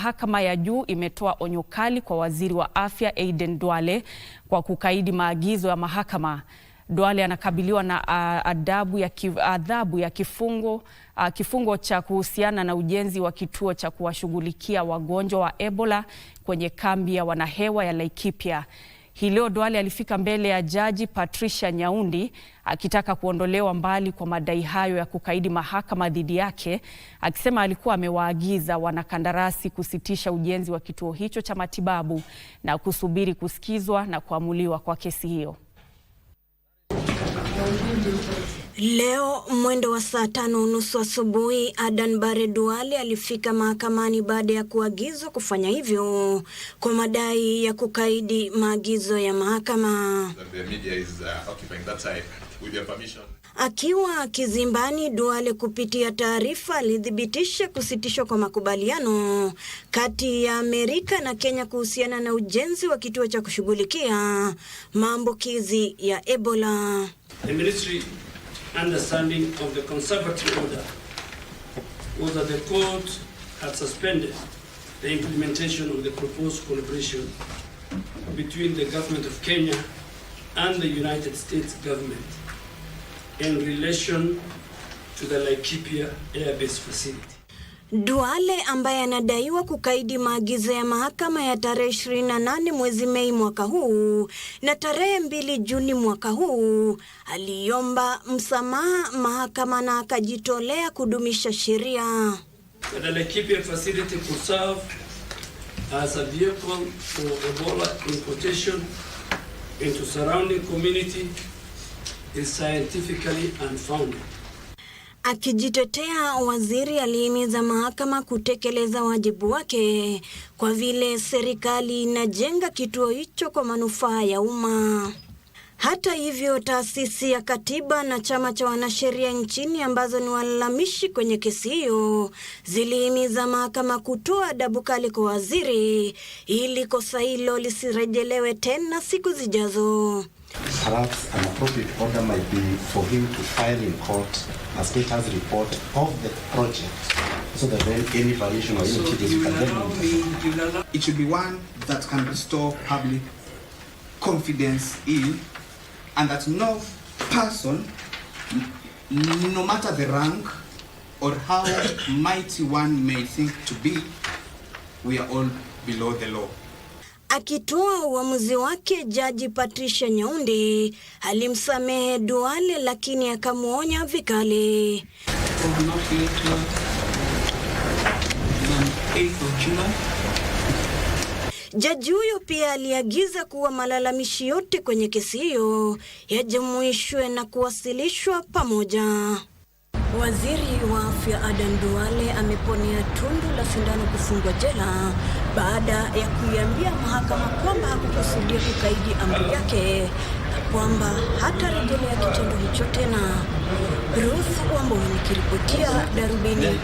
Mahakama ya juu imetoa onyo kali kwa waziri wa afya Aden Duale kwa kukaidi maagizo ya mahakama. Duale anakabiliwa na adhabu ya kifungo cha kuhusiana na ujenzi wa kituo cha kuwashughulikia wagonjwa wa Ebola kwenye kambi ya wanahewa ya Laikipia. Hii leo Duale alifika mbele ya Jaji Patricia Nyaundi akitaka kuondolewa mbali kwa madai hayo ya kukaidi mahakama dhidi yake, akisema alikuwa amewaagiza wanakandarasi kusitisha ujenzi wa kituo hicho cha matibabu na kusubiri kusikizwa na kuamuliwa kwa kesi hiyo. Leo mwendo wa saa 5:30 asubuhi, Aden Bare Duale alifika mahakamani baada ya kuagizwa kufanya hivyo kwa madai ya kukaidi maagizo ya mahakama. Akiwa kizimbani, Duale kupitia taarifa alithibitisha kusitishwa kwa makubaliano kati ya Amerika na Kenya kuhusiana na ujenzi wa kituo cha kushughulikia maambukizi ya Ebola. The ministry understanding of the conservative order was that the court had suspended the implementation of the proposed collaboration between the government of Kenya and the United States government in relation to the Laikipia Air Base facility. Duale ambaye anadaiwa kukaidi maagizo ya mahakama ya tarehe 28 mwezi Mei mwaka huu na tarehe 2 Juni mwaka huu aliomba msamaha mahakama na akajitolea kudumisha sheria. The Laikipia facility could serve as a vehicle for Ebola importation into surrounding community is scientifically unfounded. Akijitetea, waziri alihimiza mahakama kutekeleza wajibu wake kwa vile serikali inajenga kituo hicho kwa manufaa ya umma. Hata hivyo, taasisi ya katiba na chama cha wanasheria nchini ambazo ni walalamishi kwenye kesi hiyo zilihimiza mahakama kutoa adhabu kali kwa waziri ili kosa hilo lisirejelewe tena siku zijazo. Perhaps an appropriate order might be for him to file in court a status report of the project, so that then any violation or any changes can then it should be one that can restore public confidence in, and that no person, no matter the rank or how mighty one may think to be, we are all below the law. Akitoa uamuzi wake, Jaji Patricia Nyaundi alimsamehe Duale lakini akamuonya vikali. Jaji huyo pia aliagiza kuwa malalamishi yote kwenye kesi hiyo yajumuishwe na kuwasilishwa pamoja. Waziri wa afya Aden Duale ameponea tundu la sindano kufungwa jela baada ya kuiambia mahakama kwamba hakukusudia kukaidi amri yake na kwamba hatarejelea kitendo hicho tena. Ruth Wamboi nikiripotia Darubini.